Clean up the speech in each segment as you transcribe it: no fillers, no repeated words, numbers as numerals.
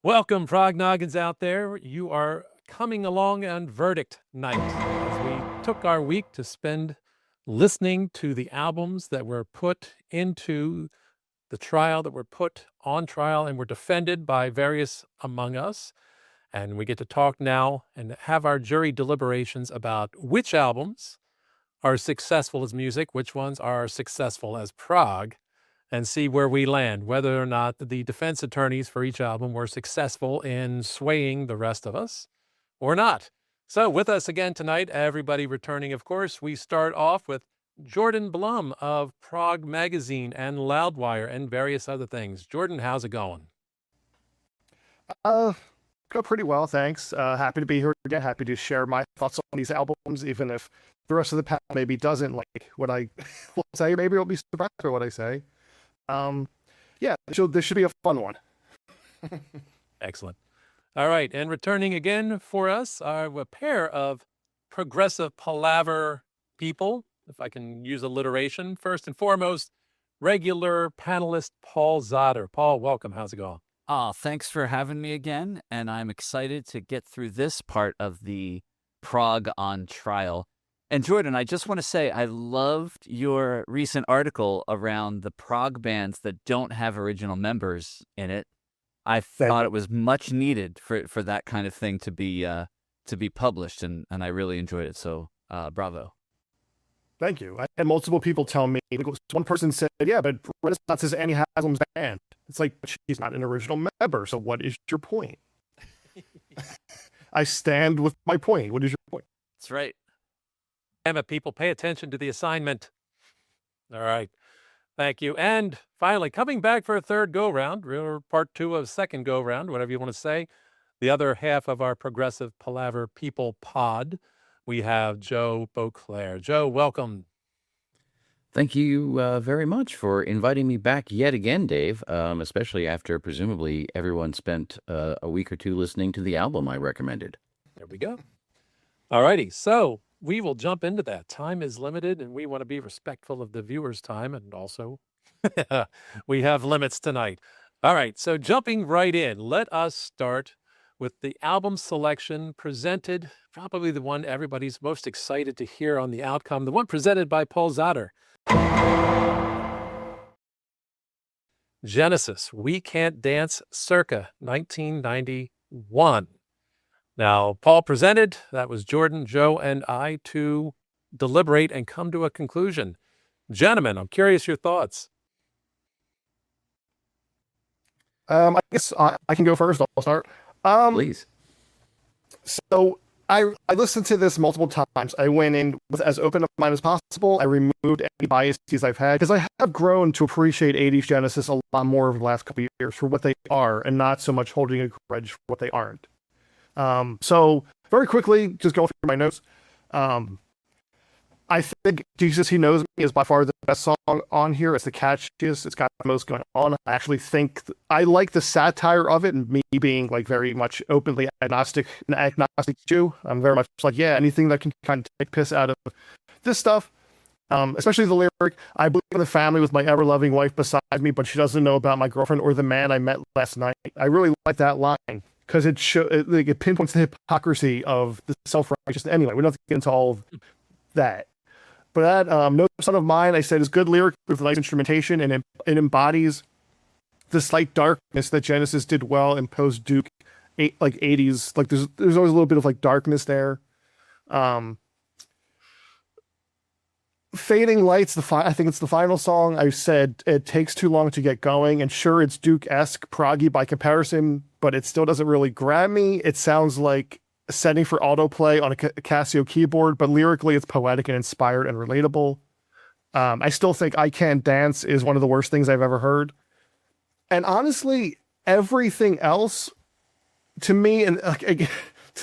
Welcome, Prog Noggins out there. You are coming along on verdict night as we took our week to spend listening to the albums that were put into the trial, that were put on trial and were defended by various among us. And we get to talk now and have our jury deliberations about which albums are successful as music, which ones are successful as prog, and see where we land, whether or not the defense attorneys for each album were successful in swaying the rest of us or not. So with us again tonight, everybody returning, of course, we start off with Jordan Blum of Prog Magazine and Loudwire and various other things. Jordan, how's it going? Go pretty well, thanks. Happy to be here again. Happy to share my thoughts on these albums, even if the rest of the panel maybe doesn't like what I will say. Maybe it'll be surprised by what I say. Yeah, this should be a fun one. Excellent. All right, and returning again for us are a pair of progressive palaver people, if I can use alliteration. First and foremost, regular panelist Paul Zotter. Paul, welcome. How's it going? Thanks for having me again, and I'm excited to get through this part of the Prog on trial. And Jordan, I just want to say I loved your recent article around the prog bands that don't have original members in it. I thought it was much needed for that kind of thing to be published, and I really enjoyed it. So bravo. Thank you. I had multiple people tell me, one person said, yeah, but Renaissance is Annie Haslam's band. It's like, but she's not an original member, so what is your point? I stand with my point. What is your point? That's right. Damn it, people, pay attention to the assignment. All right. Thank you. And finally, coming back for a third go-round, or part two of second go-round, whatever you want to say, the other half of our Progressive Palaver People pod, we have Joe Boclair. Joe, welcome. Thank you very much for inviting me back yet again, Dave, especially after presumably everyone spent a week or two listening to the album I recommended. There we go. All righty. So we will jump into that. Time is limited, and we want to be respectful of the viewers' time, and also we have limits tonight. All right. So jumping right in, let us start with the album selection presented, probably the one everybody's most excited to hear on the outcome, the one presented by Paul Zotter. Genesis, We Can't Dance, circa 1991. Now, Paul presented, that was Jordan, Joe, and I to deliberate and come to a conclusion. Gentlemen, I'm curious your thoughts. I guess I can go first. I'll start. Please. So I listened to this multiple times. I went in with as open a mind as possible. I removed any biases I've had because I have grown to appreciate 80s Genesis a lot more over the last couple of years for what they are and not so much holding a grudge for what they aren't. So very quickly, just going through my notes. I think Jesus He Knows Me is by far the best song on here. It's the catchiest. It's got the most going on. I actually think I like the satire of it, and me being like very much openly agnostic Jew. I'm very much like, yeah, anything that can kind of take piss out of this stuff. Especially the lyric, I believe in the family with my ever-loving wife beside me, but she doesn't know about my girlfriend or the man I met last night. I really like that line because it pinpoints the hypocrisy of the self-righteousness. Anyway, we don't have to get into all of that. But that No Son of Mine, I said, is good lyric with nice instrumentation, and it embodies the slight darkness that Genesis did well in post-Duke, like 80s. Like there's always a little bit of like darkness there. Fading Lights, I think it's the final song. I said it takes too long to get going, and sure, it's Duke-esque, proggy by comparison, but it still doesn't really grab me. It sounds like a setting for autoplay on a Casio keyboard, but lyrically it's poetic and inspired and relatable. I still think I Can't Dance is one of the worst things I've ever heard. And honestly, everything else, to me,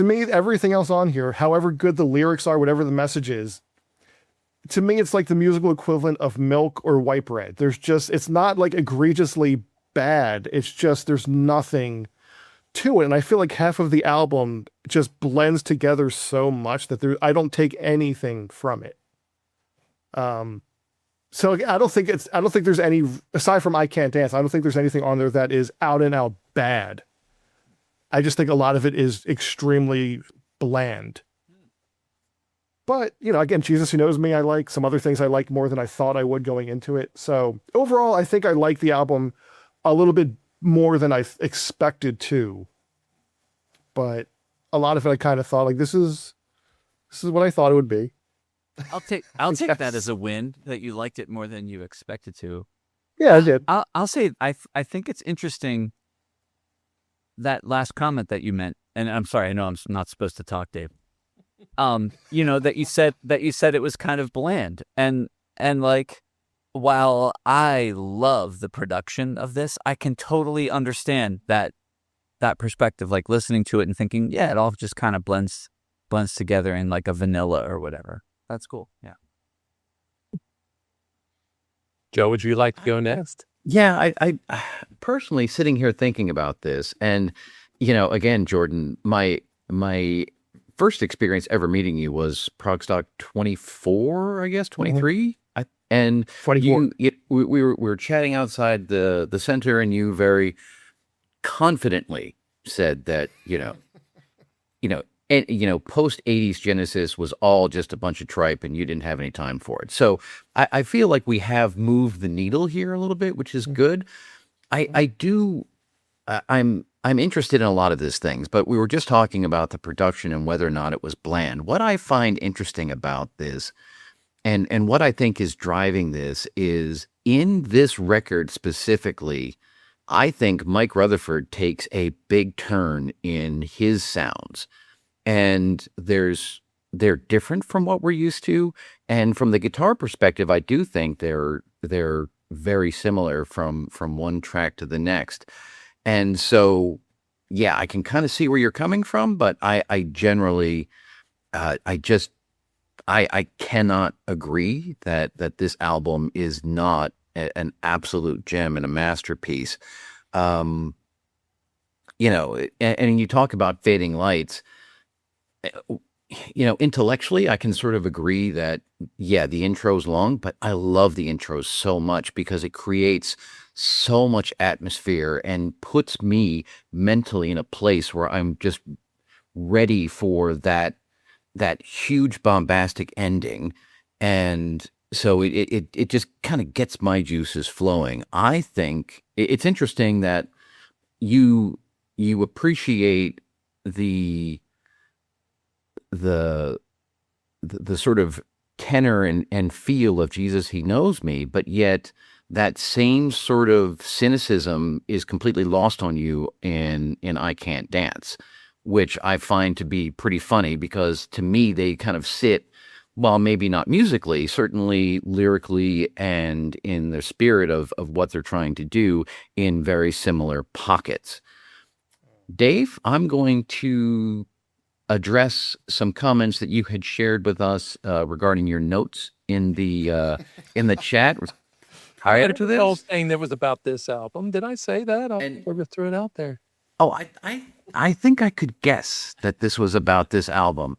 everything else on here, however good the lyrics are, whatever the message is, to me, it's like the musical equivalent of Milk or White Bread. It's not like egregiously bad. It's just, there's nothing to it. And I feel like half of the album just blends together so much that I don't take anything from it. So I don't think there's any, aside from I Can't Dance, I don't think there's anything on there that is out and out bad. I just think a lot of it is extremely bland. But, again, Jesus Who Knows Me, I like. Some other things I like more than I thought I would going into it. So overall, I think I like the album a little bit more than I expected to. But a lot of it I kind of thought, like, this is what I thought it would be. I'll take that as a win, that you liked it more than you expected to. Yeah, I did. I'll say I think it's interesting, that last comment that you meant, and I'm sorry, I know I'm not supposed to talk, Dave. That you said it was kind of bland, and like, while I love the production of this, I can totally understand that perspective, like listening to it and thinking, yeah, it all just kind of blends together in like a vanilla or whatever. That's cool. Yeah. Joe, would you like to go next? Yeah, I personally sitting here thinking about this, and again, Jordan, my first experience ever meeting you was Progstock 24, I guess 23, and 24. We were chatting outside the center, and you very confidently said that post 80s Genesis was all just a bunch of tripe and you didn't have any time for it. So I feel like we have moved the needle here a little bit, which is good. I'm interested in a lot of these things, but we were just talking about the production and whether or not it was bland. What I find interesting about this and what I think is driving this is, in this record specifically, I think Mike Rutherford takes a big turn in his sounds. And they're different from what we're used to. And from the guitar perspective, I do think they're very similar from one track to the next. And so, yeah, I can kind of see where you're coming from, but I generally, I cannot agree that this album is not an absolute gem and a masterpiece. And you talk about Fading Lights. Intellectually, I can sort of agree that, yeah, the intro's long, but I love the intro so much because it creates so much atmosphere and puts me mentally in a place where I'm just ready for that huge bombastic ending. And so it just kind of gets my juices flowing. I think it's interesting that you appreciate the sort of tenor and feel of Jesus He Knows Me, but yet that same sort of cynicism is completely lost on you in I Can't Dance, which I find to be pretty funny because to me they kind of sit, while maybe not musically, certainly lyrically and in the spirit of what they're trying to do, in very similar pockets. Dave, I'm going to address some comments that you had shared with us regarding your notes in the chat. I had a whole thing that was about this album. Did I say that? Or threw it out there. Oh, I think I could guess that this was about this album.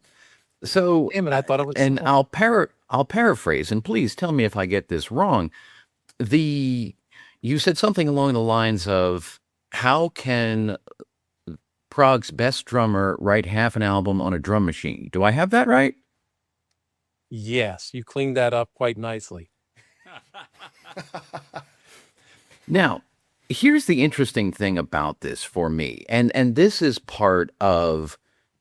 So, damn it, I thought it was. And I'll paraphrase, and please tell me if I get this wrong. You said something along the lines of, how can Prog's best drummer write half an album on a drum machine? Do I have that right? Yes, you cleaned that up quite nicely. Now, here's the interesting thing about this for me, and this is part of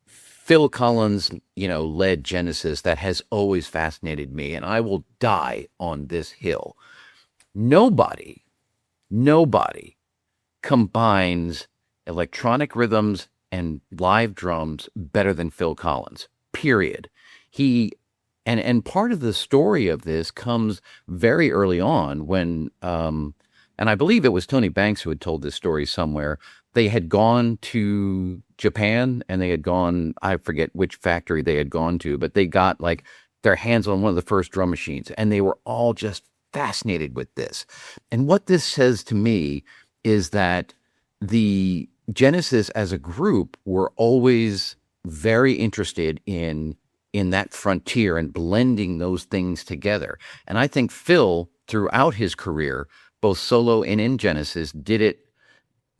Phil Collins, led Genesis that has always fascinated me, and I will die on this hill. Nobody combines electronic rhythms and live drums better than Phil Collins, period. And part of the story of this comes very early on when, and I believe it was Tony Banks who had told this story somewhere. They had gone to Japan and they had gone, I forget which factory they had gone to, but they got like their hands on one of the first drum machines and they were all just fascinated with this. And what this says to me is that the Genesis as a group were always very interested in that frontier and blending those things together. And I think Phil, throughout his career, both solo and in Genesis, did it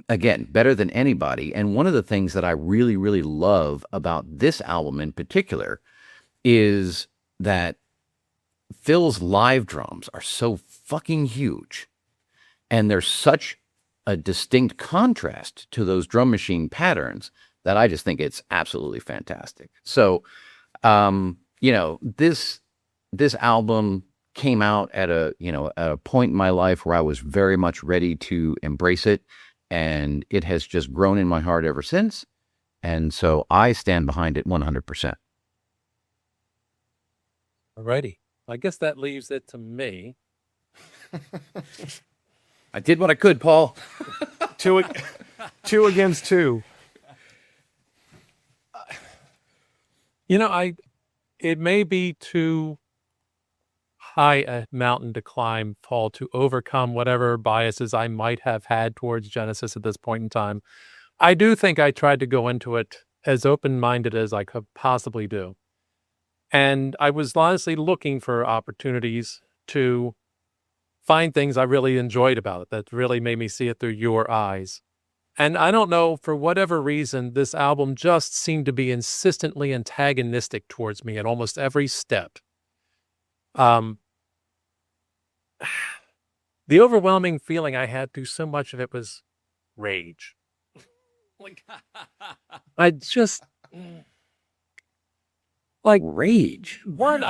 again, better than anybody. And one of the things that I really, really love about this album in particular is that Phil's live drums are so fucking huge. And there's such a distinct contrast to those drum machine patterns that I just think it's absolutely fantastic. So, this album came out at a point in my life where I was very much ready to embrace it, and it has just grown in my heart ever since. And so I stand behind it 100%. Alrighty. I guess that leaves it to me. I did what I could, Paul. Two against two. It may be too high a mountain to climb, Paul, to overcome whatever biases I might have had towards Genesis at this point in time. I do think I tried to go into it as open-minded as I could possibly do. And I was honestly looking for opportunities to find things I really enjoyed about it that really made me see it through your eyes. And I don't know, for whatever reason, this album just seemed to be insistently antagonistic towards me at almost every step. The overwhelming feeling I had through so much of it was rage. I just... Like rage. One,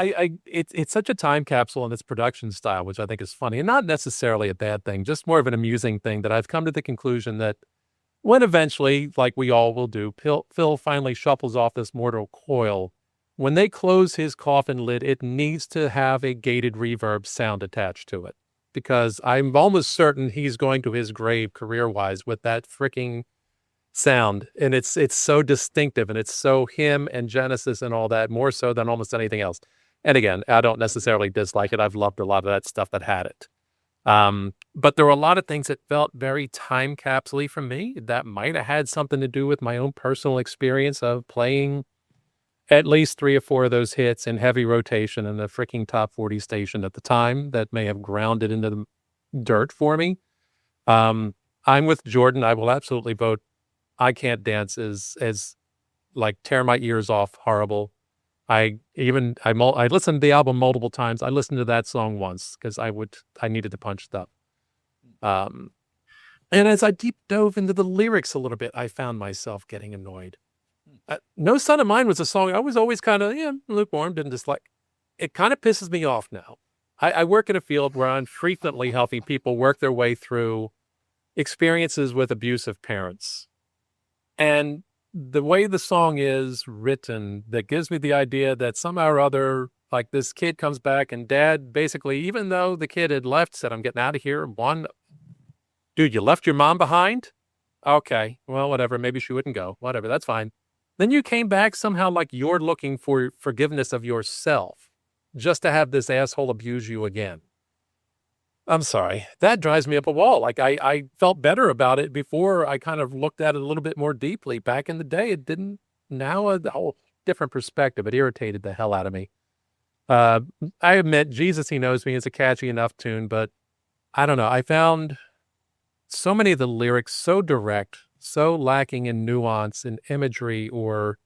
it's such a time capsule in its production style, which I think is funny and not necessarily a bad thing, just more of an amusing thing that I've come to the conclusion that when eventually, like we all will do, Phil finally shuffles off this mortal coil, when they close his coffin lid, it needs to have a gated reverb sound attached to it, because I'm almost certain he's going to his grave career-wise with that freaking sound, and it's so distinctive, and it's so him and Genesis and all that, more so than almost anything else. And again, I don't necessarily dislike it. I've loved a lot of that stuff that had it. But there were a lot of things that felt very time capsule-y for me that might have had something to do with my own personal experience of playing at least 3 or 4 of those hits in heavy rotation in the freaking top 40 station at the time that may have grounded into the dirt for me. I'm with Jordan. I will absolutely vote I Can't Dance as like tear my ears off horrible. I listened to the album multiple times. I listened to that song once because I needed to punch stuff. And as I deep dove into the lyrics a little bit, I found myself getting annoyed. No Son of Mine was a song I was always kind of lukewarm, didn't dislike. It kind of pisses me off now. I work in a field where I'm frequently helping people work their way through experiences with abusive parents. And the way the song is written, that gives me the idea that somehow or other, like this kid comes back and dad basically, even though the kid had left, said, I'm getting out of here. Dude, you left your mom behind? Okay, well, whatever. Maybe she wouldn't go. Whatever, that's fine. Then you came back somehow like you're looking for forgiveness of yourself just to have this asshole abuse you again. I'm sorry. That drives me up a wall. Like I felt better about it before I kind of looked at it a little bit more deeply. Back in the day, it didn't. Now a whole different perspective. It irritated the hell out of me. I admit, Jesus, He Knows Me is a catchy enough tune, but I don't know. I found so many of the lyrics so direct, so lacking in nuance and imagery, or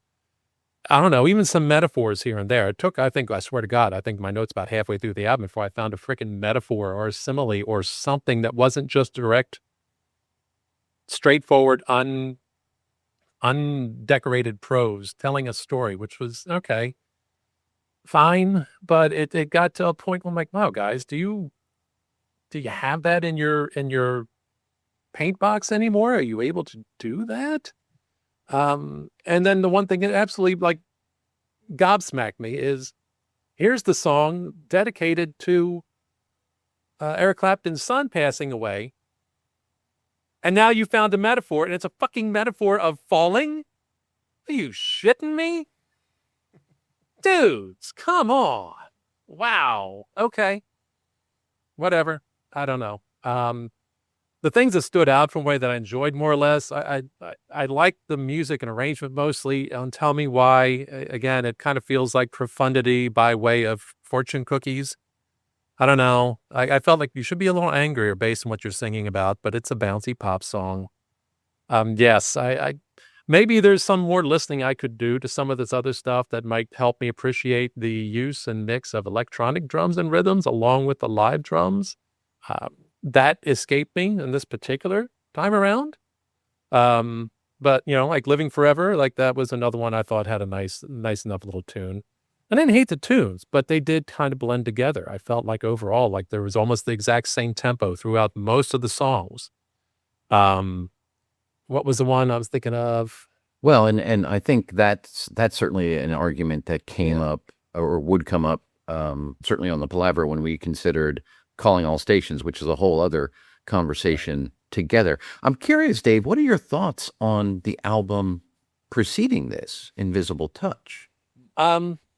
I don't know, even some metaphors here and there. It took, I swear to God, I think my notes about halfway through the album before I found a freaking metaphor or a simile or something that wasn't just direct, straightforward, undecorated prose telling a story, which was okay, fine. But it got to a point where I'm like, wow, guys, do you have that in your paint box anymore? Are you able to do that? And then the one thing that absolutely like gobsmacked me is here's the song dedicated to Eric Clapton's son passing away. And now you found a metaphor, and it's a fucking metaphor of falling? Are you shitting me? Dudes, come on. Wow. Okay. Whatever. I don't know. The things that stood out from the way that I enjoyed more or less, I liked the music and arrangement mostly. Don't tell me why. Again, it kind of feels like profundity by way of fortune cookies. I don't know. I felt like you should be a little angrier based on what you're singing about, but it's a bouncy pop song. Yes, I maybe there's some more listening I could do to some of this other stuff that might help me appreciate the use and mix of electronic drums and rhythms along with the live drums. That escaped me in this particular time around. But like Living Forever, like that was another one I thought had a nice enough little tune. I didn't hate the tunes, but they did kind of blend together. I felt like overall, like there was almost the exact same tempo throughout most of the songs. What was the one I was thinking of? Well, and I think that's certainly an argument that came up or would come up, certainly on the Palaver when we considered calling all stations, which is a whole other conversation together. I'm curious, Dave, what are your thoughts on the album preceding this, Invisible Touch?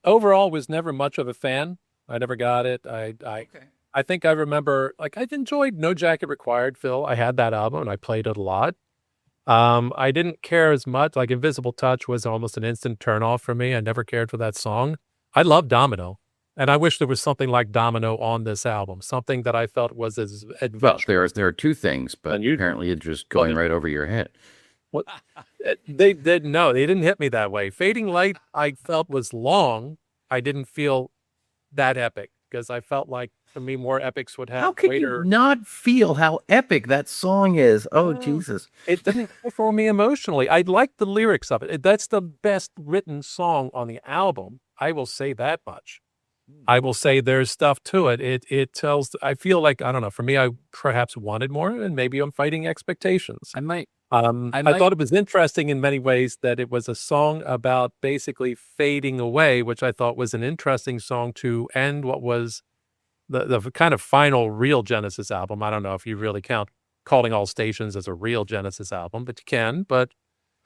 Overall, was never much of a fan. I never got it. I think I remember, like, I enjoyed No Jacket Required, Phil. I had that album and I played it a lot. I didn't care as much. Like Invisible Touch was almost an instant turnoff for me. I never cared for that song. I love Domino, and I wish there was something like Domino on this album, something that I felt was as Well, adventurous. there are two things, but Unusual. apparently it's just going right over your head. What they didn't hit me that way. Fading Light, I felt was long. I didn't feel that epic because I felt like for me more epics would have How could greater. you not feel how epic that song is? Oh, Well, Jesus. It didn't go for me emotionally. I liked the lyrics of it. That's the best written song on the album. I will say that much. I will say there's stuff to it. It tells. I feel like I don't know. For me, I perhaps wanted more, and maybe I'm fighting expectations. I might. I thought it was interesting in many ways that it was a song about basically fading away, which I thought was an interesting song to end what was the kind of final real Genesis album. I don't know if you really count Calling All Stations as a real Genesis album, but you can. But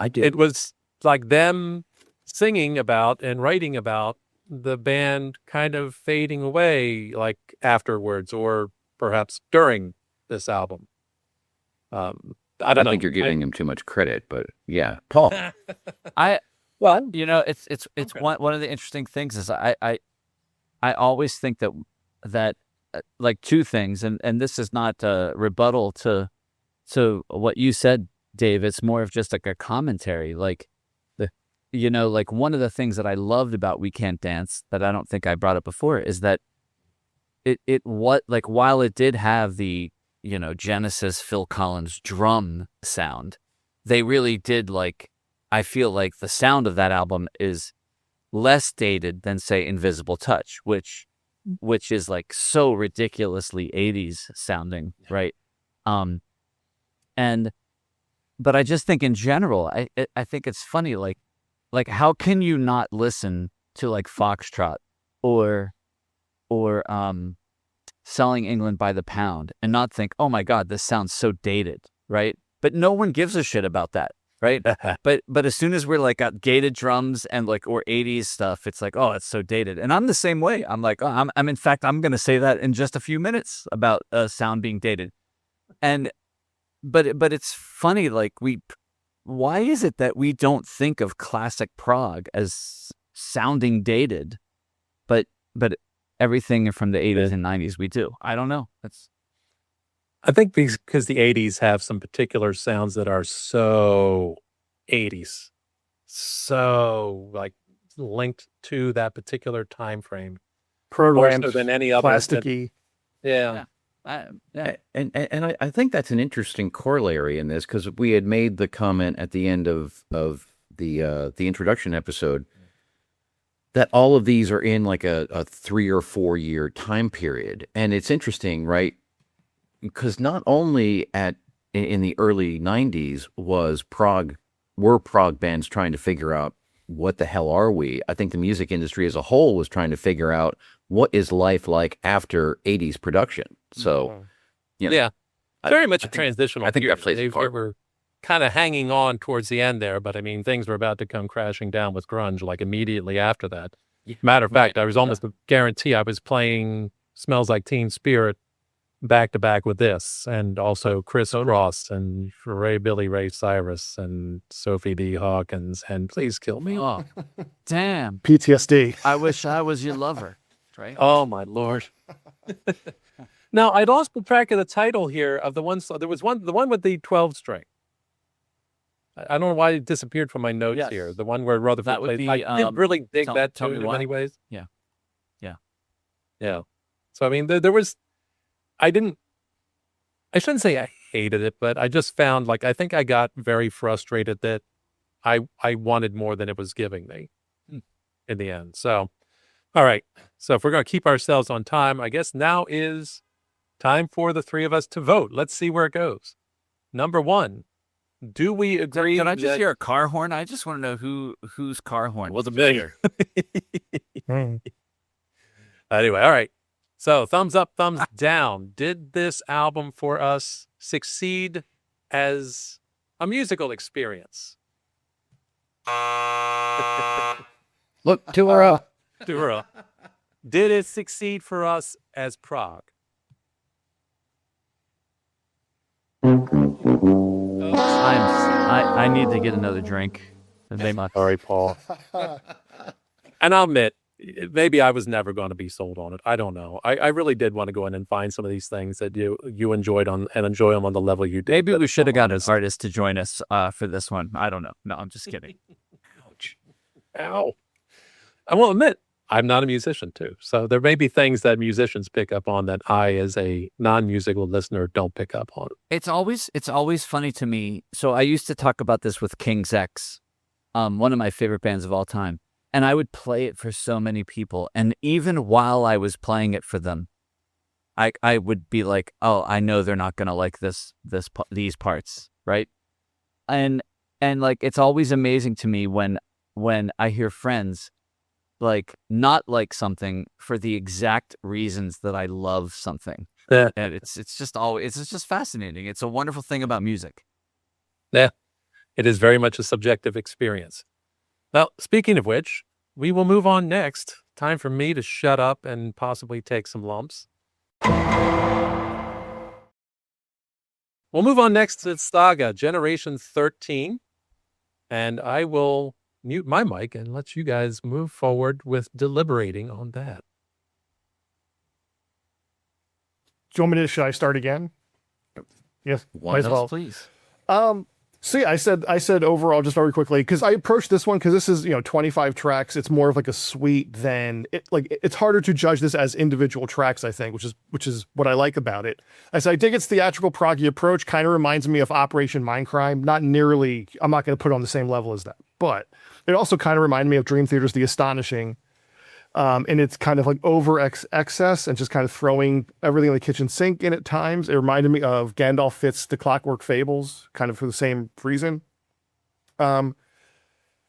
I do. it was like them singing about and writing about the band kind of fading away, like afterwards or perhaps during this album. I I don't know. think you're giving him too much credit, but yeah. Paul. Well, It's Okay. one of the interesting things is I always think that like two things, and this is not a rebuttal to what you said, Dave. It's more of just like a commentary. Like like one of the things that I loved about We Can't Dance that I don't think I brought up before is that while it did have the Genesis Phil Collins drum sound, they really did I feel like the sound of that album is less dated than say Invisible Touch, which is like so ridiculously 80s sounding, right? But I just think in general, I think it's funny, like how can you not listen to like Foxtrot or Selling England by the Pound and not think, oh my God, this sounds so dated, right? But no one gives a shit about that, right? but as soon as we're like got gated drums and like or 80s stuff, it's like, oh, it's so dated. And I'm the same way. I'm like, oh, I'm in fact, I'm gonna say that in just a few minutes about sound being dated. And but it's funny, like why is it that we don't think of classic prog as sounding dated, but everything from the 80s and 90s we do? I don't know. I think because the 80s have some particular sounds that are so 80s, so like linked to that particular time frame more Programmed, so than any other. plasticky. Yeah. Yeah. And I think that's an interesting corollary in this because we had made the comment at the end of the introduction episode that all of these are in like a 3 or 4 year time period. And it's interesting, right? Because not only in the early 90s were prog bands trying to figure out what the hell are we? I think the music industry as a whole was trying to figure out what is life like after 80s production. So, Yeah. Very much a transitional I think that period. plays a They part. were kind of hanging on towards the end there, but I mean, things were about to come crashing down with grunge like immediately after that. Matter of fact, I was almost a guarantee I was playing Smells Like Teen Spirit back to back with this, and also Chris Ross and Billy Ray Cyrus and Sophie B. Hawkins and Please Kill Me. Oh, damn. PTSD. I wish I was your lover, right? Oh my Lord. Now I lost track of the title here of the one. So there was the one with the 12 string. I don't know why it disappeared from my notes Yes. here. The one where Rutherford That would plays. be, I didn't really dig that Tell Me tune in Why. many ways. Yeah. Yeah. So I mean, there was. I shouldn't say I hated it, but I just found I think I got very frustrated that I wanted more than it was giving me in the end. So, all right. So if we're going to keep ourselves on time, I guess now is time for the three of us to vote. Let's see where it goes. Number 1, do we agree? Can I just hear a car horn? I just want to know whose car horn. Was a million. Hmm. Anyway, all right. So thumbs up, thumbs down. Did this album for us succeed as a musical experience? Look, 2-0. Dura. Did it succeed for us as Prog? I need to get another drink. Sorry, Paul. And I'll admit, maybe I was never going to be sold on it. I don't know. I really did want to go in and find some of these things that you enjoyed and enjoy them on the level you did. Maybe we should have got an artist to join us for this one. I don't know. No, I'm just kidding. Ouch. Ow. I will admit, I'm not a musician too. So there may be things that musicians pick up on that I, as a non-musical listener, don't pick up on. It's always funny to me. So I used to talk about this with King's X, one of my favorite bands of all time. And I would play it for so many people. And even while I was playing it for them, I would be like, oh, I know they're not going to like these parts, right? And it's always amazing to me when I hear friends not like something for the exact reasons that I love something. Yeah. And it's just fascinating. It's a wonderful thing about music. Yeah. It is very much a subjective experience. Well, speaking of which, we will move on next. Time for me to shut up and possibly take some lumps. We'll move on next to Saga, Generation 13. And I will mute my mic and let you guys move forward with deliberating on that. Do you want me to? Should I start again? Yes. Might as well. Please. So yeah, I said overall, just very quickly, because I approached this one because this is 25 tracks. It's more of like a suite than it. It's harder to judge this as individual tracks, I think, which is what I like about it. As I dig its theatrical proggy approach, kind of reminds me of Operation Mindcrime. Not nearly. I'm not going to put it on the same level as that, but it also kind of reminded me of Dream Theater's The Astonishing. And it's kind of over excess and just kind of throwing everything in the kitchen sink in at times. It reminded me of Gandalf Fitz' The Clockwork Fables, kind of for the same reason. Right,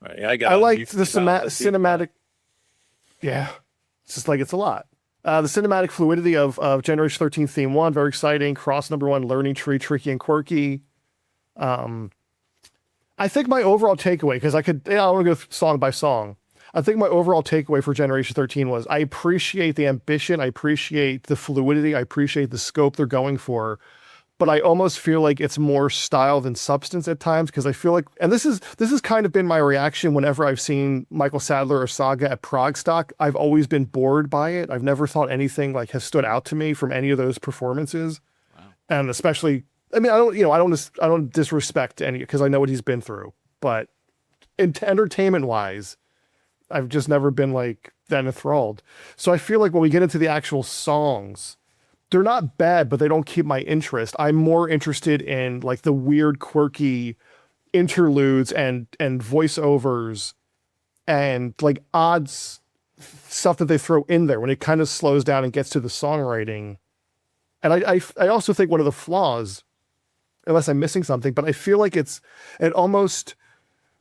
I liked the cinematic. Yeah, it's just it's a lot. The cinematic fluidity of Generation 13 Theme 1, very exciting. Cross number 1, Learning Tree, tricky and quirky. I think my overall takeaway, because I want to go song by song. I think my overall takeaway for Generation 13 was I appreciate the ambition, I appreciate the fluidity, I appreciate the scope they're going for, but I almost feel like it's more style than substance at times, because I feel like, and this has kind of been my reaction whenever I've seen Michael Sadler or Saga at Progstock. I've always been bored by it. I've never thought anything has stood out to me from any of those performances. Wow. And especially, I mean, I don't disrespect any, because I know what he's been through, but entertainment wise, I've just never been that enthralled. So I feel like when we get into the actual songs, they're not bad, but they don't keep my interest. I'm more interested in the weird, quirky interludes and voiceovers and odd stuff that they throw in there when it kind of slows down and gets to the songwriting. And I also think one of the flaws, unless I'm missing something, but I feel like it almost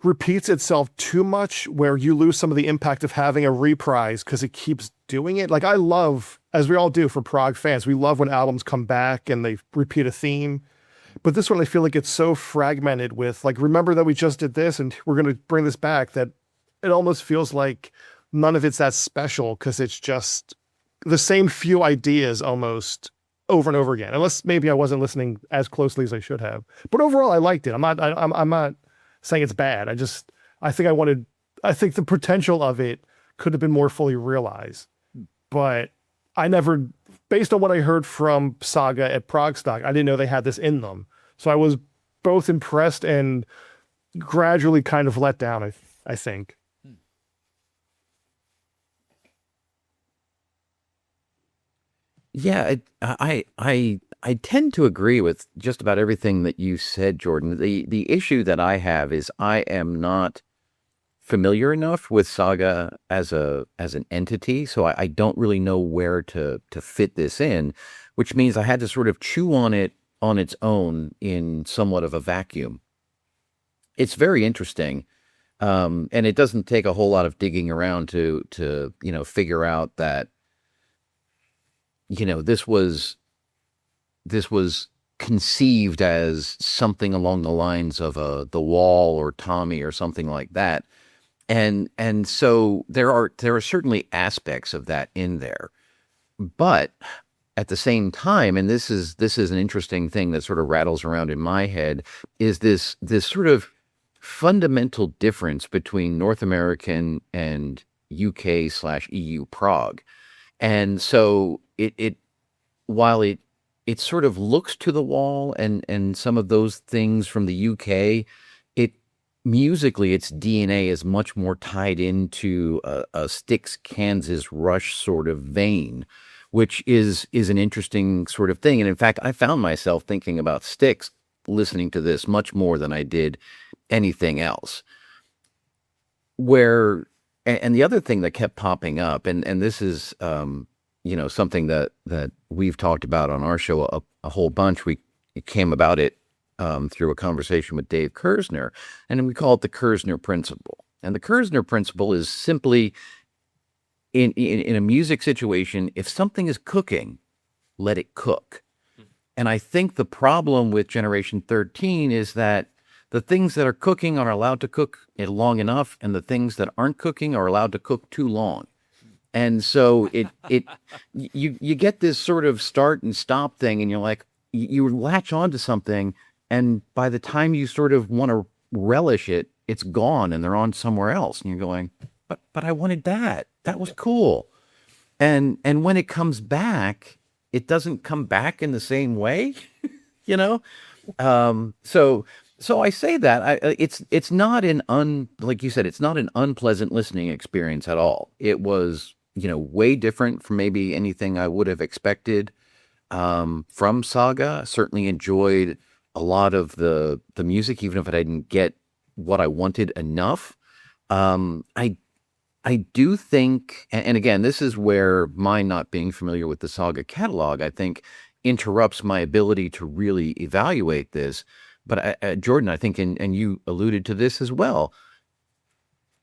repeats itself too much, where you lose some of the impact of having a reprise because it keeps doing it. I love, as we all do for Prog fans, we love when albums come back and they repeat a theme. But this one, I feel like it's so fragmented with remember that we just did this and we're going to bring this back, that it almost feels like none of it's that special, because it's just the same few ideas almost over and over again. Unless maybe I wasn't listening as closely as I should have. But overall, I liked it. I'm not saying it's bad. I think the potential of it could have been more fully realized, but I never, based on what I heard from Saga at Progstock, I didn't know they had this in them. So I was both impressed and, gradually kind of let down, I think. Yeah, I tend to agree with just about everything that you said, Jordan. The issue that I have is I am not familiar enough with Saga as an entity, so I don't really know where to fit this in, which means I had to sort of chew on it on its own in somewhat of a vacuum. It's very interesting, and it doesn't take a whole lot of digging around to figure out that this was conceived as something along the lines of The Wall or Tommy or something like that. And so there are certainly aspects of that in there. But at the same time, and this is an interesting thing that sort of rattles around in my head, is this sort of fundamental difference between North American and UK/EU prog. And so while it sort of looks to The Wall and some of those things from the UK, musically its DNA is much more tied into a Styx, Kansas, Rush sort of vein, which is an interesting sort of thing. And in fact, I found myself thinking about Styx listening to this much more than I did anything else. And the other thing that kept popping up, and this is something that we've talked about on our show a whole bunch. It came about it through a conversation with Dave Kersner, and we call it the Kersner principle. And the Kersner principle is simply in a music situation, if something is cooking, let it cook. And I think the problem with Generation 13 is that the things that are cooking are allowed to cook long enough, and the things that aren't cooking are allowed to cook too long. And so you get this sort of start and stop thing, and you're like, you latch onto something, and by the time you sort of want to relish it, it's gone, and they're on somewhere else, and you're going, but I wanted that. That was cool. And when it comes back, it doesn't come back in the same way, So I say that it's not like you said, it's not an unpleasant listening experience at all. It was, way different from maybe anything I would have expected from Saga. Certainly enjoyed a lot of the music, even if I didn't get what I wanted enough. I do think, and again, this is where my not being familiar with the Saga catalog, I think, interrupts my ability to really evaluate this. But Jordan, I think, and you alluded to this as well,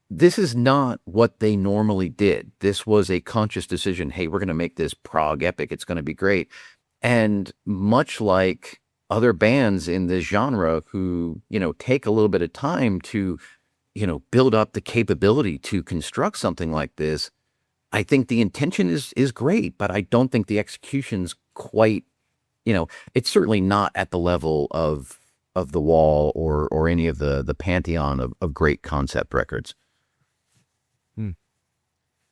this is not what they normally did. This was a conscious decision. Hey, we're going to make this prog epic. It's going to be great. And much like other bands in this genre who, take a little bit of time to, build up the capability to construct something like this, I think the intention is great, but I don't think the execution's quite, it's certainly not at the level of The Wall or any of the pantheon of great concept records.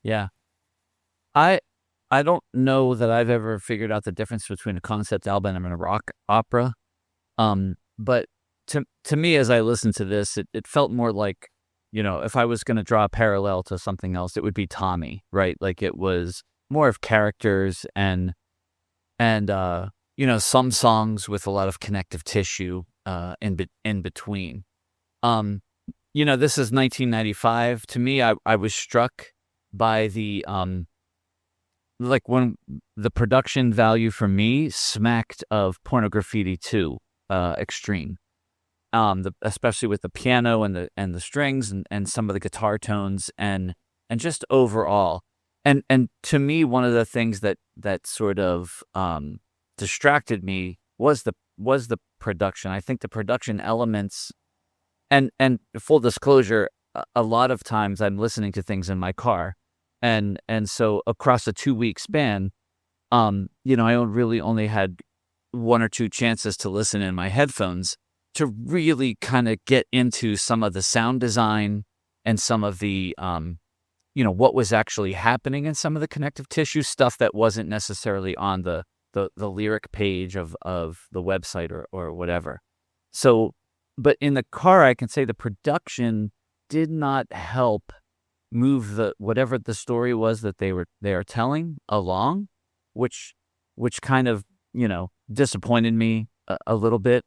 Yeah. I don't know that I've ever figured out the difference between a concept album and a rock opera. But to me, as I listened to this, it felt more like, if I was going to draw a parallel to something else, it would be Tommy, right? Like it was more of characters and some songs with a lot of connective tissue in between. This is 1995. To me, I was struck by the when the production value for me smacked of Pornography 2 extreme. Especially with the piano and the strings and some of the guitar tones and just overall. And to me, one of the things that sort of distracted me was the production. I think the production elements, and full disclosure, a lot of times I'm listening to things in my car, and so across a 2-week span, I really only had 1 or 2 chances to listen in my headphones to really kind of get into some of the sound design and some of the what was actually happening in some of the connective tissue stuff that wasn't necessarily on the lyric page of the website or whatever. So but in the car, I can say the production did not help move whatever the story was that they are telling along, which kind of, disappointed me a little bit.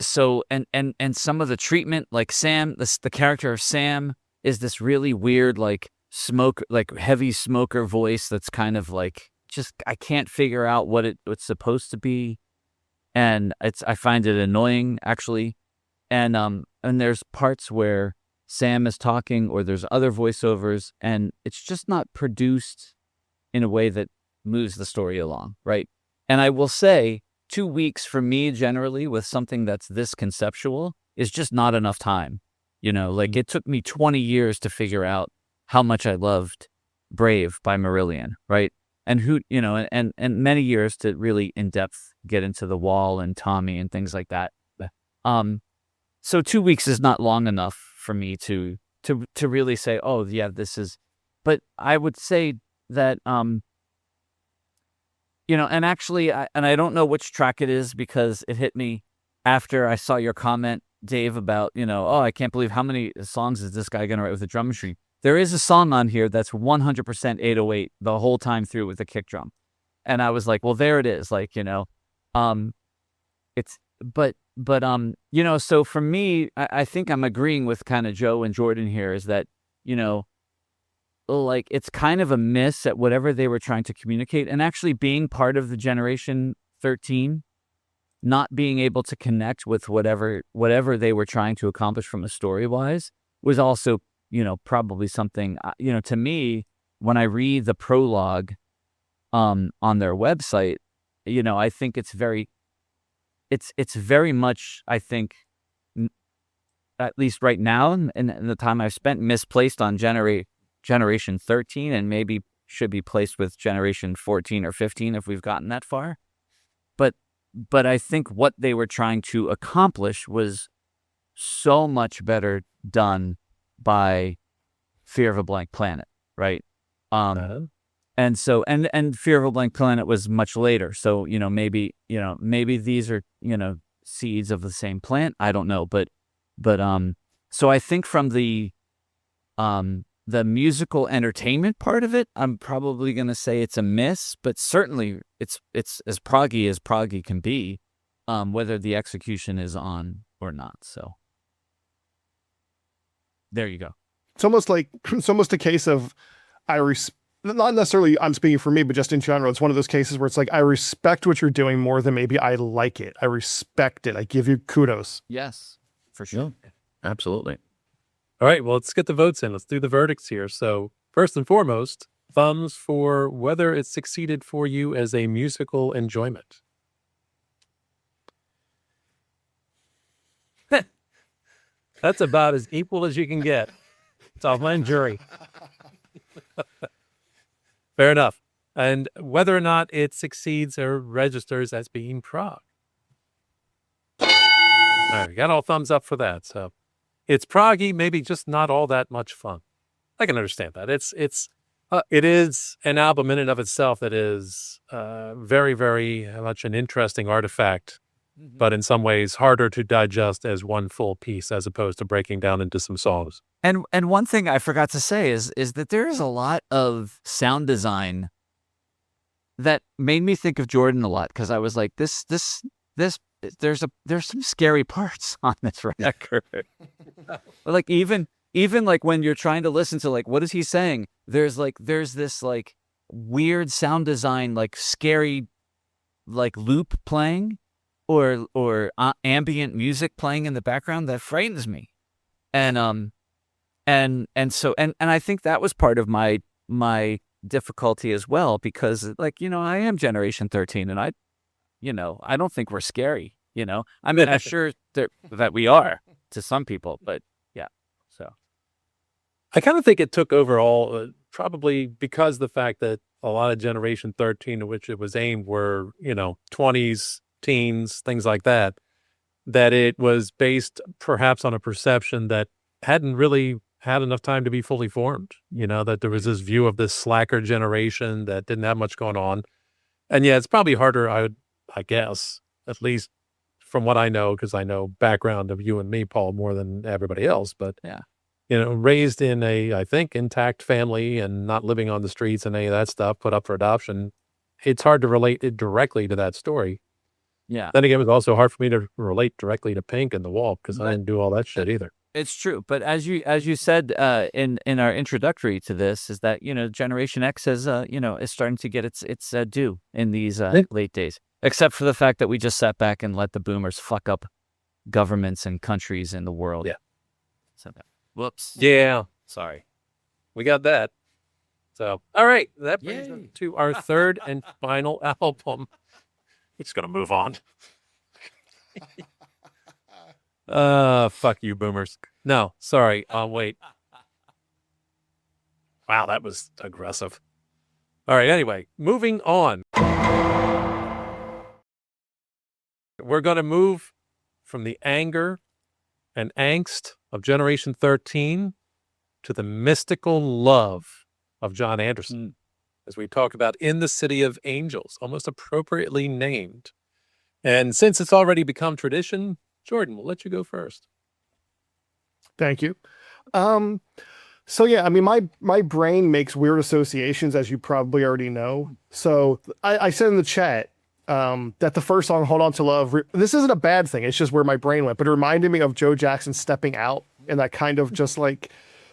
So and some of the treatment, like Sam, the character of Sam is this really weird, like heavy smoker voice that's kind of like, just, I can't figure out what it's supposed to be. And I find it annoying, actually. And there's parts where Sam is talking, or there's other voiceovers, and it's just not produced in a way that moves the story along, right? And I will say, 2 weeks for me, generally, with something that's this conceptual, is just not enough time. Like, it took me 20 years to figure out how much I loved Brave by Marillion, right? And and many years to really in depth get into The Wall and Tommy and things like that. So 2 weeks is not long enough for me to really say, oh yeah, this is. But I would say that and actually, I don't know which track it is, because it hit me after I saw your comment, Dave, about oh, I can't believe how many songs is this guy gonna write with a drum machine. There is a song on here that's 100% 808 the whole time through with the kick drum. And I was like, well, there it is. Like, it's, but so for me, I think I'm agreeing with kind of Joe and Jordan here, is that, like, it's kind of a miss at whatever they were trying to communicate. And actually being part of the Generation 13, not being able to connect with whatever they were trying to accomplish from a story-wise was also, probably something, to me, when I read the prologue on their website, I think it's very much, I think, at least right now, in the time I've spent, misplaced on Generation 13, and maybe should be placed with Generation 14 or 15 if we've gotten that far. But I think what they were trying to accomplish was so much better done by Fear of a Blank Planet, right? And so and Fear of a Blank Planet was much later. So, maybe these are, seeds of the same plant. I don't know, but so I think from the musical entertainment part of it, I'm probably going to say it's a miss, but certainly it's as proggy can be, whether the execution is on or not. So there you go. It's almost a case of, not necessarily I'm speaking for me, but just in general, it's one of those cases where it's like, I respect what you're doing more than maybe I like it. I respect it. I give you kudos. Yes, for sure. Yeah, absolutely. All right, well, let's get the votes in. Let's do the verdicts here. So first and foremost, thumbs for whether it succeeded for you as a musical enjoyment. That's about as equal as you can get. It's off my jury. Fair enough. And whether or not it succeeds or registers as being prog. All right, we got all thumbs up for that. So it's proggy, maybe just not all that much fun. I can understand that. It is an album in and of itself that is very, very much an interesting artifact, but in some ways harder to digest as one full piece as opposed to breaking down into some songs. And one thing I forgot to say is that there is a lot of sound design that made me think of Jordan a lot, because I was like, there's some scary parts on this record. Like even like when you're trying to listen to, like, what is he saying? There's this like weird sound design, like scary, like loop playing or ambient music playing in the background that frightens me. And so I think that was part of my difficulty as well, because, like, I am Generation 13, and I don't think we're scary, I mean, I'm sure that we are to some people, but yeah. So I kind of think it took overall, probably because the fact that a lot of Generation 13 to which it was aimed were, 20s, teens, things like that, that it was based perhaps on a perception that hadn't really had enough time to be fully formed, that there was this view of this slacker generation that didn't have much going on. And yeah, it's probably harder, I guess, at least from what I know, because I know background of you and me, Paul, more than everybody else, but Yeah. raised in a, I think, intact family and not living on the streets and any of that stuff, put up for adoption, it's hard to relate it directly to that story. Yeah. Then again, it was also hard for me to relate directly to Pink and The Wall because I didn't do all that shit either. It's true, but as you said in our introductory to this, is that Generation X is starting to get its due in these late days. Except for the fact that we just sat back and let the boomers fuck up governments and countries in the world. Yeah. So, whoops. Yeah, Sorry. we got that. So, all right, that brings us Yay. to our third and final album. We're just gonna move on. Fuck you, boomers. No, sorry. Wait. Wow, that was aggressive. All right, anyway, moving on. We're going to move from the anger and angst of Generation 13 to the mystical love of John Anderson, as we talk about In the City of Angels, almost appropriately named. And since it's already become tradition, Jordan, we'll let you go first. Thank you. So yeah, I mean, my brain makes weird associations, as you probably already know. So I said in the chat that the first song, Hold On to Love, this isn't a bad thing. It's just where my brain went, but it reminded me of Joe Jackson Stepping Out and that kind of just like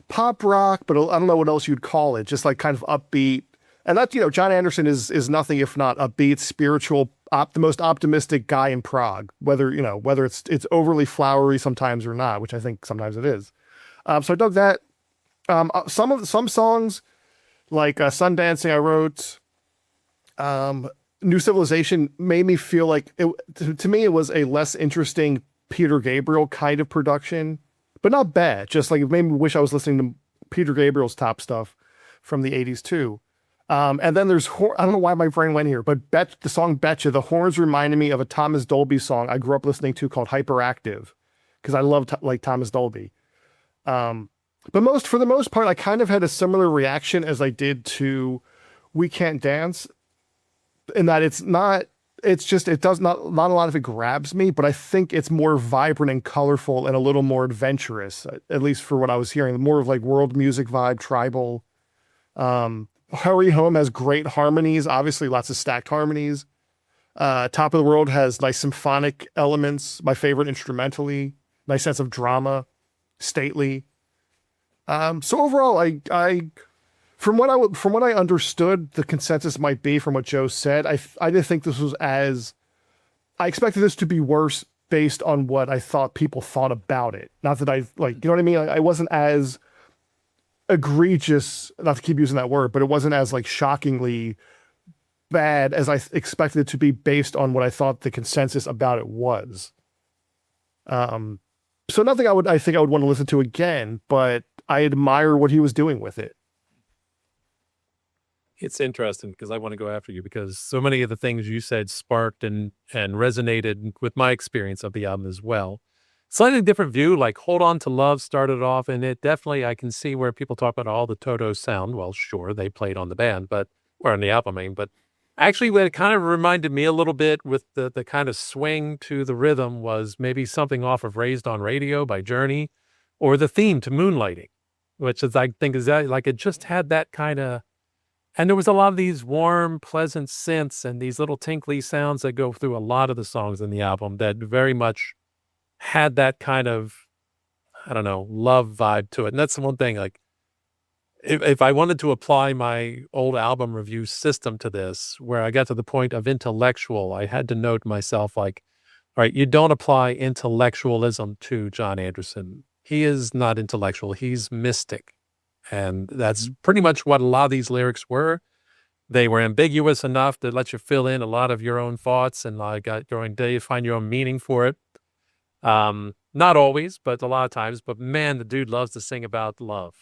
pop rock, but I don't know what else you'd call it. Just like kind of upbeat. And that's, John Anderson is nothing if not upbeat, spiritual, the most optimistic guy in prog, whether it's overly flowery sometimes or not, which I think sometimes it is. So I dug that. Some songs like Sundancing I wrote, New Civilization made me feel like to me it was a less interesting Peter Gabriel kind of production, but not bad. Just like it made me wish I was listening to Peter Gabriel's top stuff from the 80s too. And then there's, I don't know why my brain went here, but the song Betcha, the horns reminded me of a Thomas Dolby song I grew up listening to called Hyperactive, because I love like Thomas Dolby. But for the most part, I kind of had a similar reaction as I did to We Can't Dance, in that it does not a lot of it grabs me, but I think it's more vibrant and colorful and a little more adventurous, at least for what I was hearing, more of like world music vibe, tribal. Hurry Home has great harmonies, obviously lots of stacked harmonies. Top of the World has nice symphonic elements, my favorite instrumentally, nice sense of drama, stately. So overall, I from what I understood, the consensus might be from what Joe said, I didn't think this was I expected this to be worse based on what I thought people thought about it. Not that you know what I mean? I wasn't as egregious, not to keep using that word, but it wasn't as like shockingly bad as I expected it to be based on what I thought the consensus about it was. So nothing I think I would want to listen to again, but I admire what he was doing with it. It's interesting because I want to go after you because so many of the things you said sparked and resonated with my experience of the album as well. Slightly different view, like Hold On to Love started off, and it definitely, I can see where people talk about all the Toto sound. Well, sure, they played on the band, or on the album, but actually what it kind of reminded me a little bit with the kind of swing to the rhythm was maybe something off of Raised on Radio by Journey, or the theme to Moonlighting, which is, I think, is that like it just had that kind of, and there was a lot of these warm, pleasant synths and these little tinkly sounds that go through a lot of the songs in the album that very much had that kind of, I don't know, love vibe to it. And that's the one thing, like, if I wanted to apply my old album review system to this, where I got to the point of intellectual, I had to note myself like, all right, you don't apply intellectualism to John Anderson. He is not intellectual. He's mystic. And that's pretty much what a lot of these lyrics were. They were ambiguous enough to let you fill in a lot of your own thoughts and like your own day, find your own meaning for it. Not always, but a lot of times. But man, the dude loves to sing about love.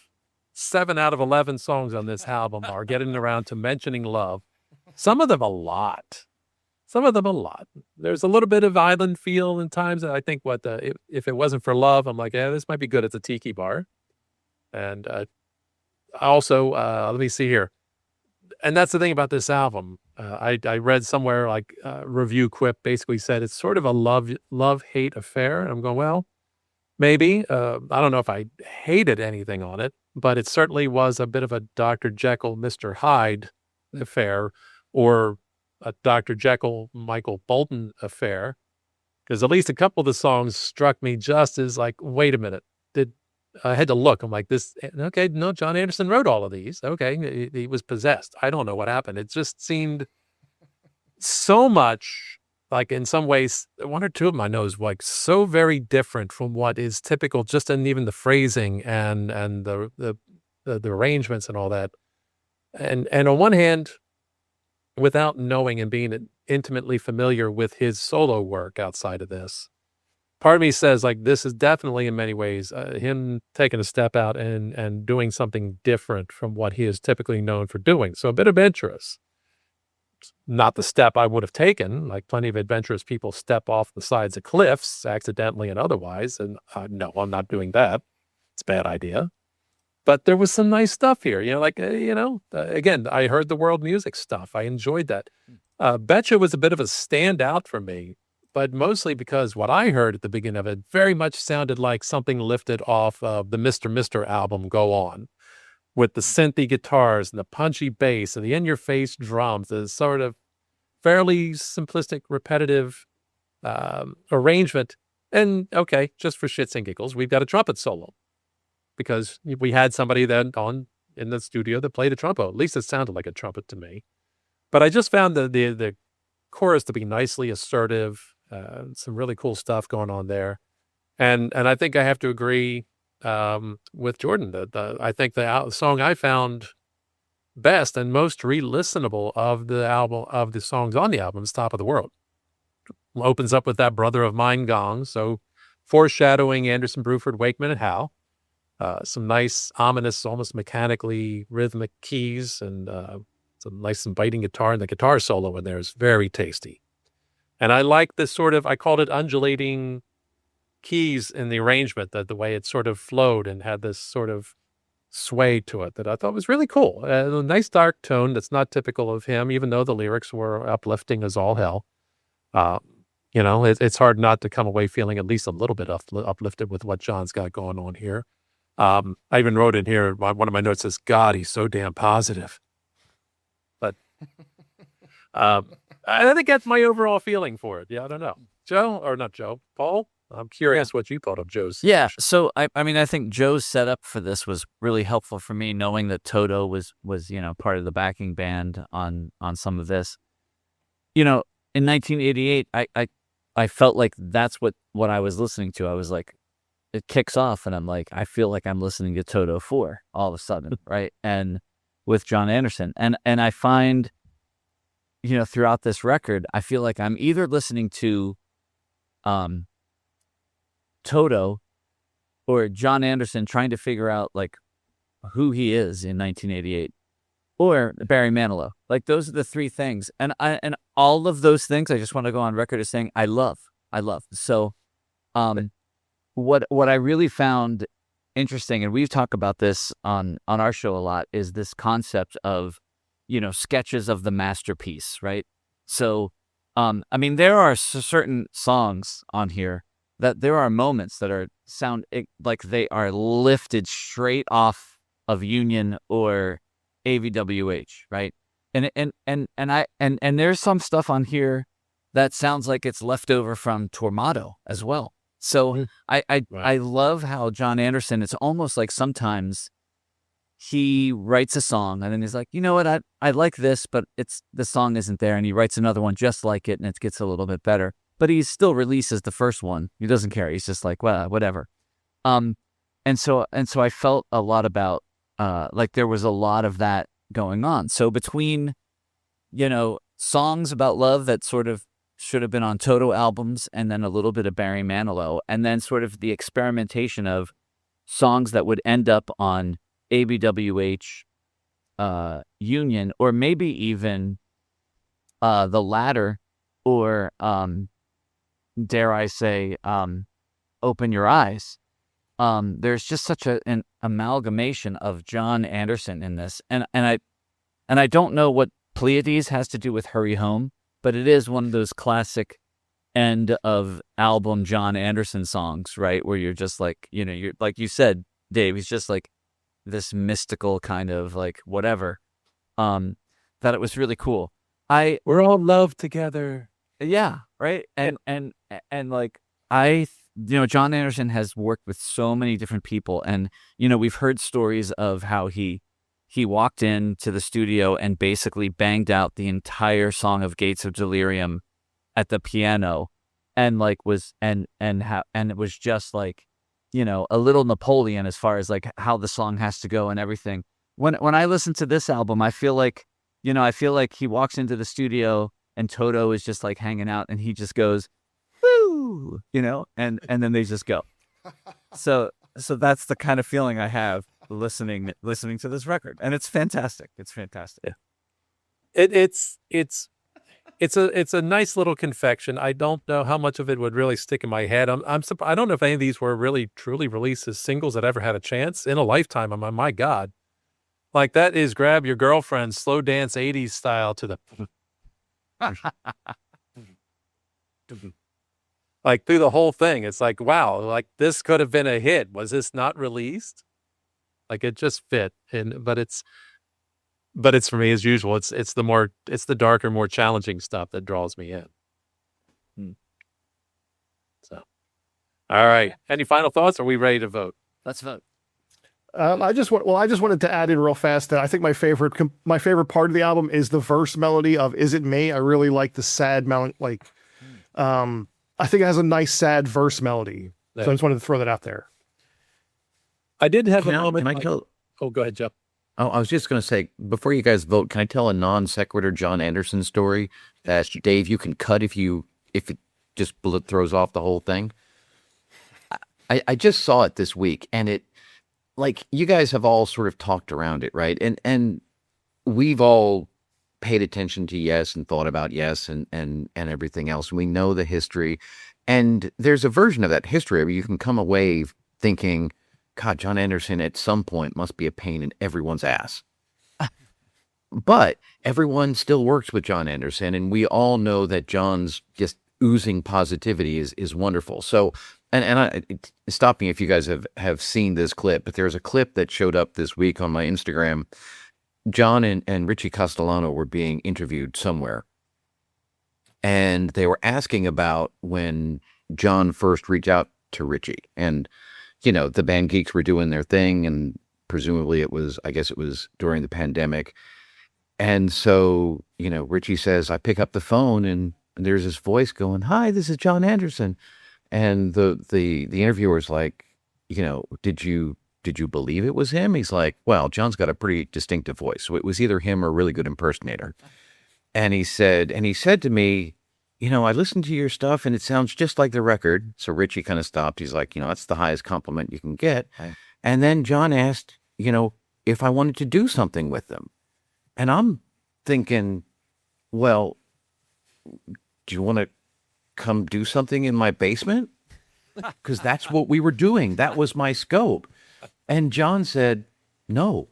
7 out of 11 songs on this album are getting around to mentioning love. Some of them a lot. There's a little bit of island feel in times. I think if it wasn't for love, I'm like, yeah, this might be good at the tiki bar. And also, let me see here. And that's the thing about this album. I read somewhere like review quip basically said it's sort of a love-hate affair. And I'm going, well, maybe. I don't know if I hated anything on it, but it certainly was a bit of a Dr. Jekyll, Mr. Hyde affair, or a Dr. Jekyll, Michael Bolton affair. Because at least a couple of the songs struck me just as like, wait a minute, I had to look. I'm like, okay, no, John Anderson wrote all of these. Okay, he was possessed. I don't know what happened. It just seemed so much like, in some ways, one or two of them I know is like so very different from what is typical, just in even the phrasing and the arrangements and all that. And on one hand, without knowing and being intimately familiar with his solo work outside of this, part of me says like this is definitely in many ways him taking a step out and doing something different from what he is typically known for doing. So a bit adventurous. Not the step I would have taken. Like plenty of adventurous people step off the sides of cliffs accidentally and otherwise. And no, I'm not doing that. It's a bad idea. But there was some nice stuff here. Again, I heard the world music stuff. I enjoyed that. Betcha was a bit of a standout for me, but mostly because what I heard at the beginning of it very much sounded like something lifted off of the Mr. album, Go On, with the synthy guitars and the punchy bass and the in-your-face drums, the sort of fairly simplistic, repetitive arrangement. And okay, just for shits and giggles, we've got a trumpet solo because we had somebody then in the studio that played a trumpet. At least it sounded like a trumpet to me. But I just found the chorus to be nicely assertive. Some really cool stuff going on there. And I think I have to agree with Jordan. I think the song I found best and most re-listenable of the songs on the album is Top of the World. Opens up with that Brother of Mine gong. So foreshadowing Anderson, Bruford, Wakeman, and Howe. Some nice, ominous, almost mechanically rhythmic keys and some nice and biting guitar. And the guitar solo in there is very tasty. And I like this sort of, I called it undulating keys in the arrangement, that the way it sort of flowed and had this sort of sway to it that I thought was really cool. A nice dark tone that's not typical of him, even though the lyrics were uplifting as all hell. It's hard not to come away feeling at least a little bit uplifted with what John's got going on here. I even wrote in here, one of my notes says, God, he's so damn positive. But I think that's my overall feeling for it. Yeah, I don't know. Paul? I'm curious what you thought of Joe's. Yeah, so I think Joe's setup for this was really helpful for me, knowing that Toto was part of the backing band on some of this. In 1988, I felt like that's what I was listening to. I was like, it kicks off, and I'm like, I feel like I'm listening to Toto 4 all of a sudden, right? And with John Anderson, and I find, throughout this record, I feel like I'm either listening to Toto or John Anderson trying to figure out like who he is in 1988, or Barry Manilow. Like those are the three things, and all of those things I just want to go on record as saying I love. So what I really found interesting, and we've talked about this on our show a lot, is this concept of sketches of the masterpiece, right? So there are certain songs on here that there are moments that sound like they are lifted straight off of Union or AVWH, right? And there's some stuff on here that sounds like it's left over from Tormato as well. So I love how John Anderson, it's almost like sometimes he writes a song and then he's like, you know what, I like this, but the song isn't there, and he writes another one just like it, and it gets a little bit better. But he still releases the first one. He doesn't care. He's just like, well, whatever. And so I felt a lot about like there was a lot of that going on. So between songs about love that sort of should have been on Toto albums, and then a little bit of Barry Manilow, and then sort of the experimentation of songs that would end up on ABWH, Union, or maybe even the latter, or dare I say, Open Your Eyes. There's just such an amalgamation of John Anderson in this, and I don't know Pleiades has to do with Hurry Home, but it is one of those classic end of album John Anderson songs, right? Where you're just like, you're like you said, Dave, he's just like this mystical kind of like whatever. That it was really cool. We're all loved together. Yeah, right. And like John Anderson has worked with so many different people, and we've heard stories of how he walked into the studio and basically banged out the entire song of Gates of Delirium at the piano, and like and it was just like, a little Napoleon as far as like how the song has to go and everything. When I listen to this album, I feel like he walks into the studio and Toto is just like hanging out and he just goes, woo, and then they just go. So that's the kind of feeling I have listening to this record, and it's fantastic. It's fantastic. It's a nice little confection. I don't know how much of it would really stick in my head. I don't know if any of these were really truly released as singles that ever had a chance in a lifetime. My God, like that is grab your girlfriend, slow dance 80s style to the like through the whole thing. It's like, wow, like this could have been a hit. Was this not released? Like it just fit. But it's for me as usual. It's the darker, more challenging stuff that draws me in. So, all right. Any final thoughts? Are we ready to vote? Let's vote. I just wanted to add in real fast that I think my favorite part of the album is the verse melody of "Is It Me." I really like the sad melody. I think it has a nice sad verse melody. So I just wanted to throw that out there. I did have a moment. Can I tell? Oh, go ahead, Jeff. Oh, I was just going to say, before you guys vote, can I tell a non sequitur John Anderson story that Dave, you can cut if it just throws off the whole thing? I just saw it this week, and it, like, you guys have all sort of talked around it, right? And we've all paid attention to Yes and thought about Yes and everything else. We know the history, and there's a version of that history where you can come away thinking, God, John Anderson at some point must be a pain in everyone's ass. But everyone still works with John Anderson, and we all know that John's just oozing positivity is wonderful. So, stop me if you guys have seen this clip, but there's a clip that showed up this week on my Instagram. John and Richie Castellano were being interviewed somewhere, and they were asking about when John first reached out to Richie, and the Band Geeks were doing their thing, and presumably it was during the pandemic. And so, Richie says, I pick up the phone and there's this voice going, "Hi, this is John Anderson." And the interviewer's like, did you believe it was him? He's like, well, John's got a pretty distinctive voice, so it was either him or a really good impersonator. And he said to me, I listened to your stuff and it sounds just like the record. So Richie kind of stopped. He's like, that's the highest compliment you can get. Right. And then John asked, if I wanted to do something with them. And I'm thinking, well, do you want to come do something in my basement? Because that's what we were doing. That was my scope. And John said, no.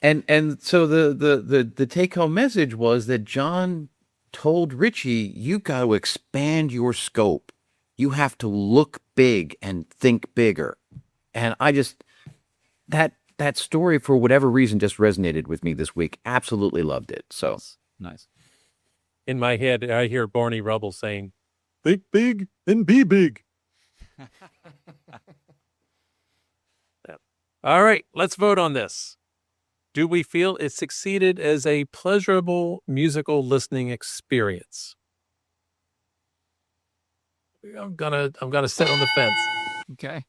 And so the take-home message was that John told Richie, you got to expand your scope. You have to look big and think bigger. And I just, that story, for whatever reason, just resonated with me this week. Absolutely loved it. So nice. In my head, I hear Barney Rubble saying, think big and be big. All right, let's vote on this. Do we feel it succeeded as a pleasurable musical listening experience? I'm gonna sit on the fence. Okay.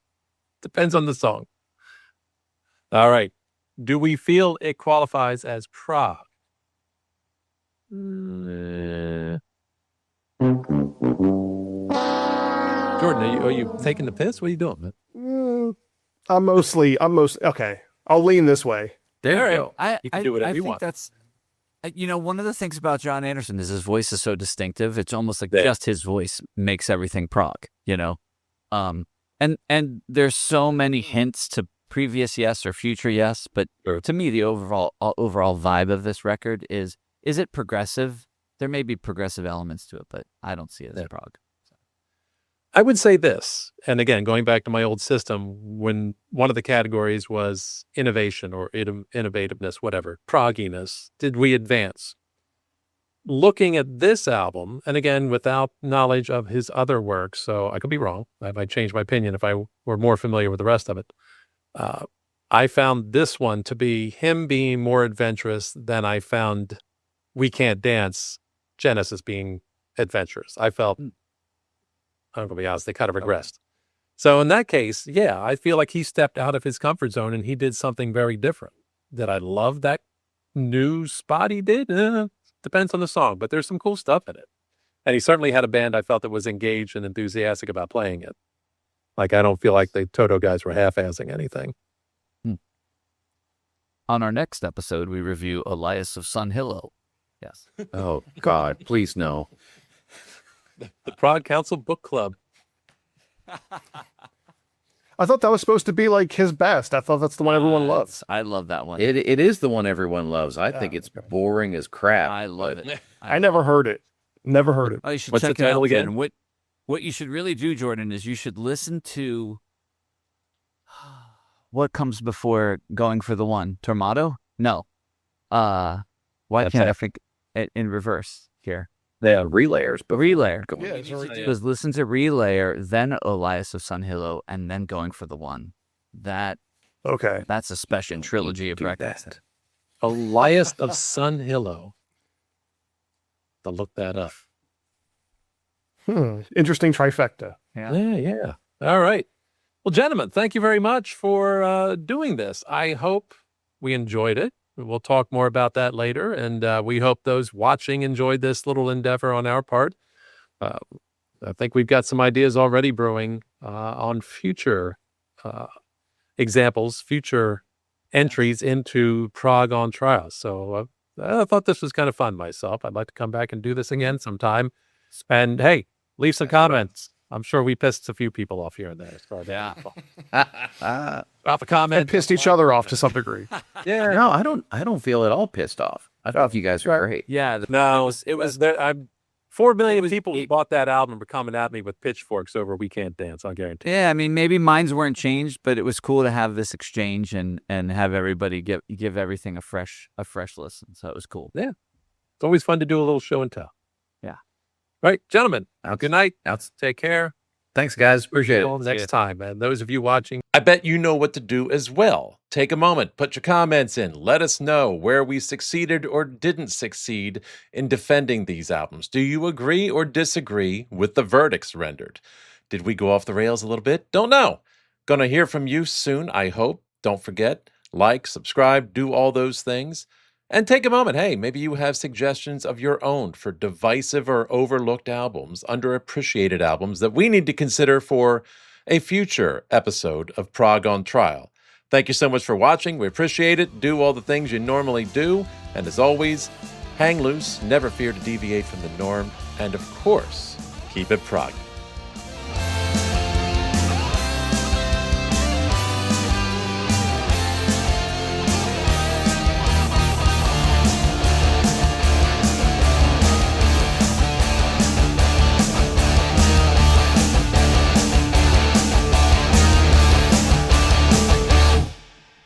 Depends on the song. All right. Do we feel it qualifies as prog? Jordan, are you taking the piss? What are you doing, man? I'm mostly okay. I'll lean this way. There you go. I You can do whatever you think want. that's, one of the things about John Anderson is his voice is so distinctive. It's almost like just his voice makes everything prog, And there's so many hints to previous yes or future yes, but to me, the overall vibe of this record is it progressive? There may be progressive elements to it, but I don't see it as prog. I would say this, and again, going back to my old system, when one of the categories was innovation or innovativeness, whatever, progginess, did we advance? Looking at this album, and again, without knowledge of his other work, so I could be wrong. I might change my opinion if I were more familiar with the rest of it. I found this one to be him being more adventurous than I found We Can't Dance, Genesis being adventurous. I felt, I'm going to be honest, they kind of regressed. So in that case, yeah, I feel like he stepped out of his comfort zone and he did something very different. Did I love that new spot he did? Depends on the song, but there's some cool stuff in it. And he certainly had a band I felt that was engaged and enthusiastic about playing it. Like, I don't feel like the Toto guys were half-assing anything. On our next episode, we review Elias of Sun Hillow. Yes. Oh, God, please no. The Prog Council Book Club. I thought that was supposed to be like his best. I thought that's the one everyone loves. I love that one. It is the one everyone loves. I think it's boring as crap. I love it. I never heard it. Never heard it. Oh, you should What's check the it title out again? then. What you should really do, Jordan, is you should listen to what comes before Going for the One. Tormato? No. Why can't I think it in reverse here? Yeah, relayers. But Relayer. Yeah, it's already- Just listen to Relayer, then Elias of Sun Hillow, and then Going for the One. That's a special trilogy of records. Elias of Sun Hillow. To look that up. Interesting trifecta. Yeah. All right. Well, gentlemen, thank you very much for doing this. I hope we enjoyed it. We'll talk more about that later, and we hope those watching enjoyed this little endeavor on our part. I think we've got some ideas already brewing on future examples, future entries into Prog on Trial. So I thought this was kind of fun myself. I'd like to come back and do this again sometime. And hey, leave some comments. I'm sure we pissed a few people off here and there. Yeah. Drop a comment. And pissed each other off to some degree. Yeah. No, I don't feel at all pissed off. I think you guys are great. Yeah. No, it was there. 4 million people who bought that album were coming at me with pitchforks over We Can't Dance, I guarantee. Yeah, I mean, maybe minds weren't changed, but it was cool to have this exchange and have everybody give everything a fresh listen. So it was cool. It's always fun to do a little show and tell. Yeah. Right, gentlemen. Good night. Outs. Take care. Thanks, guys. Appreciate it. Until next time, and those of you watching, I bet you know what to do as well. Take a moment, put your comments in. Let us know where we succeeded or didn't succeed in defending these albums. Do you agree or disagree with the verdicts rendered? Did we go off the rails a little bit? Don't know. Gonna hear from you soon, I hope. Don't forget, like, subscribe, do all those things. And take a moment. Hey, maybe you have suggestions of your own for divisive or overlooked albums, underappreciated albums that we need to consider for a future episode of Prog on Trial. Thank you so much for watching. We appreciate it. Do all the things you normally do. And as always, hang loose, never fear to deviate from the norm. And of course, keep it proggy.